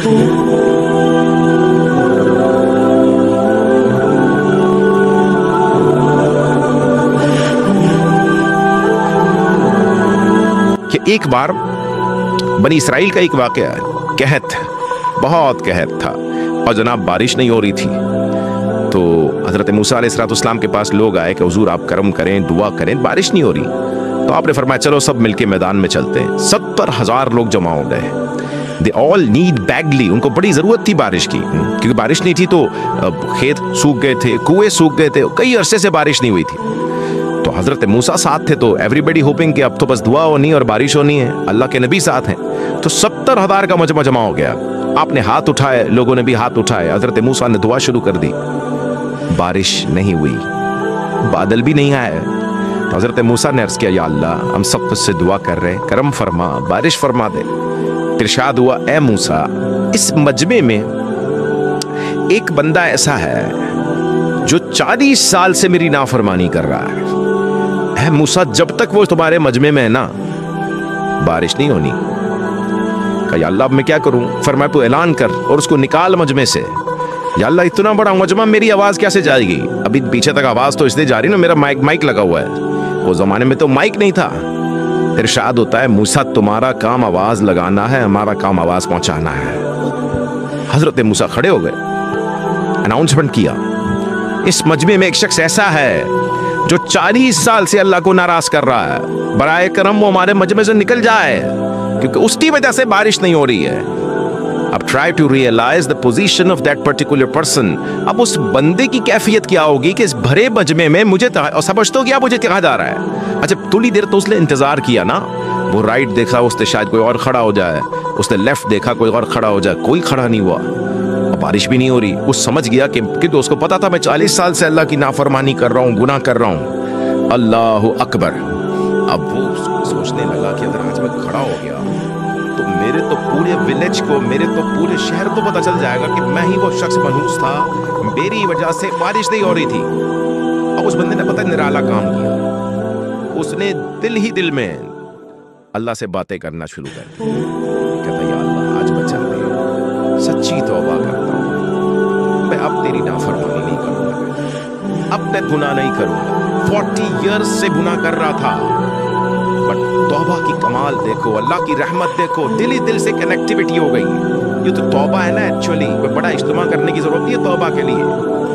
کہ ایک بار بنی اسرائیل کا ایک واقعہ ہے، قحط، بہت قحط تھا اور جناب بارش نہیں ہو رہی تھی. تو حضرت موسیٰ علیہ السلام کے پاس لوگ آئے کہ حضور آپ کرم کریں، دعا کریں، بارش نہیں ہو رہی. تو آپ نے فرمایا چلو سب مل کے میدان میں چلتے ہیں. 70,000 لوگ جمع ہو گئے. دے آل نیڈ بیڈلی، ان کو بڑی ضرورت تھی بارش کی، کیونکہ بارش نہیں تھی تو کھیت سوکھ گئے تھے، کنویں سوکھ گئے تھے، کئی عرصے سے بارش نہیں ہوئی تھی. تو حضرت موسیٰ ساتھ تھے تو ایوری بڈی ہوپنگ کہ اب تو بس دعا ہونی اور بارش ہونی ہے، اللہ کے نبی ساتھ ہیں. تو 70,000 کا مجمع جمع ہو گیا. آپ نے ہاتھ اٹھائے، لوگوں نے بھی ہاتھ اٹھائے، حضرت موسیٰ نے دعا شروع کر دی. بارش نہیں ہوئی، بادل بھی نہیں آئے. تو حضرت موسیٰ نے عرض کیا یا اللہ ہم سب تجھ سے دعا کر رہے ہیں، کرم فرما، بارش فرما دے. ارشاد ہوا اے موسیٰ اس مجمع میں ایک بندہ ایسا ہے جو 40 سال سے میری نافرمانی کر رہا ہے. اے موسیٰ جب تک وہ تمہارے مجمع میں ہے نا بارش نہیں ہونی. کہا یا اللہ اب میں کیا کروں؟ فرمایا تو اعلان کر اور اس کو نکال مجمع سے. یا اللہ اتنا بڑا مجمع میری آواز کیسے جائے گی؟ ابھی پیچھے تک آواز تو اس لیے جا رہی نا، میرا مائک لگا ہوا ہے. وہ زمانے میں تو مائک نہیں تھا. ارشاد ہوتا ہے موسیٰ تمہارا کام آواز لگانا ہے، ہمارا کام آواز پہنچانا ہے. حضرت موسیٰ کھڑے ہو گئے، اناؤنسمنٹ کیا اس مجمع میں ایک شخص ایسا ہے جو 40 سال سے اللہ کو ناراض کر رہا ہے، برائے کرم وہ ہمارے مجمع سے نکل جائے کیونکہ اس کی وجہ سے بارش نہیں ہو رہی ہے. اب try to realize the position of that particular person. اب اس بندے کی کیفیت کیا ہوگی کہ اس بھرے مجمع میں مجھے سمجھتے ہو کیا مجھے کہا جا رہا ہے. اچھا تھوڑی دیر تو اس نے انتظار کیا نا، وہ رائٹ دیکھا اس نے شاید کوئی اور کھڑا ہو جائے، اس نے لیفٹ دیکھا کوئی اور کھڑا ہو جائے، کوئی کھڑا نہیں ہوا، بارش بھی نہیں ہو رہی. وہ سمجھ گیا کہ اس کو پتا تھا میں 40 سال سے اللہ کی نافرمانی کر رہا ہوں، گناہ کر رہا ہوں. اللہ اکبر. اب وہ سوچنے لگا کہ اگر آج میں کھڑا ہو گیا تو میرے تو پورے ولیج کو، میرے تو پورے شہر کو پتا چل جائے گا کہ میں ہی وہ شخص منحوس تھا، میری وجہ سے بارش نہیں ہو رہی تھی. اب اس بندے نے پتہ نرالا کام کیا، اس نے دل ہی دل میں اللہ سے باتیں کرنا شروع کر دی. کہتا یا اللہ آج بچا دے، سچی توبہ کرتا ہوں، میں اب تیری نافرمانی نہیں کروں گا، اب میں گناہ نہیں کروں گا. 40 ایئرز سے گناہ کر رہا تھا، بٹ توبہ کی کمال دیکھو، اللہ کی رحمت دیکھو، دل ہی دل سے کنیکٹیوٹی ہو گئی. یہ تو توبہ ہے نا ایکچولی، کوئی بڑا اجتماع کرنے کی ضرورت نہیں ہے توبہ کے لیے.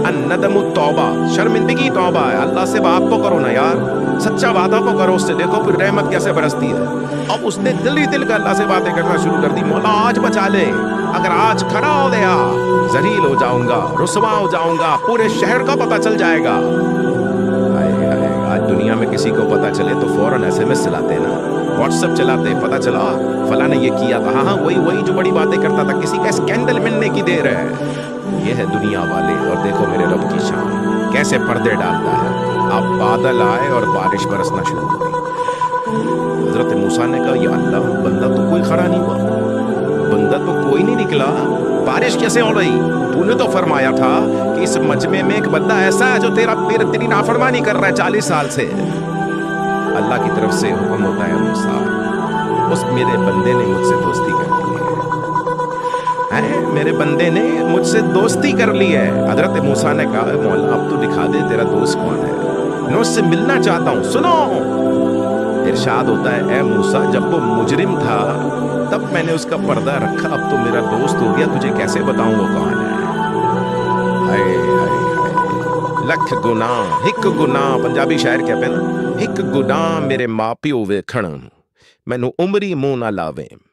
الندم التوبہ، شرمندگی توبہ ہے. اللہ سے بات تو کرو نا یار، سچا وعدہ تو کرو اس سے، دیکھو پھر رحمت کیسے برستی ہے. اب اس نے دل ہی دل کا اللہ سے باتیں کرنا شروع کر دی. مولا آج بچا لے، اگر آج کھڑا ہو گیا ذلیل ہو جاؤں گا، رسوا ہو جاؤں گا، پورے شہر کا پتہ چل جائے گا. آج دنیا میں کسی کو پتا چلے تو فوراً SMS چلاتے ہیں نا، واٹس ایپ چلاتے ہیں، پتا چلا فلاں نے یہ کیا تھا. ہاں وہی جو بڑی باتیں کرتا تھا، کسی کا اسکینڈل ملنے کی دیر ہے. یہ ہے دنیا والے. اور دیکھو میرے رب کی شان کیسے پردے ڈالتا ہے. اب بادل آئے اور بارش برسنا شروع ہو گئی. حضرت موسیٰ نے کہا یا اللہ بندہ تو کوئی کھڑا نہیں ہوا، بندہ تو کوئی نہیں نکلا، بارش کیسے ہو رہی؟ تو نے تو فرمایا تھا کہ اس مجمع میں ایک بندہ ایسا ہے جو تیری نافرمانی کر رہا ہے 40 سال سے. اللہ کی طرف سے حکم ہوتا ہے موسیٰ اس میرے بندے نے مجھ سے دوستی کر لی ہے، میرے بندے نے مجھ سے دوستی کر لی ہے. حضرت موسیٰ نے کہا مولا اب تو دکھا دے تیرا دوست کون ہے، میں اس سے ملنا چاہتا ہوں. سنو ارشاد ہوتا ہے اے موسیٰ جب وہ مجرم تھا تب میں نے اس کا پردہ رکھا، اب تو میرا دوست ہو گیا، تجھے کیسے بتاؤں وہ کون ہے. لکھ گناہ ہک گناہ، پنجابی شاعر کہتے ہیں نا، ہک گناہ میرے ماں پیو ویکھن مینوں عمری منہ نہ لاویں.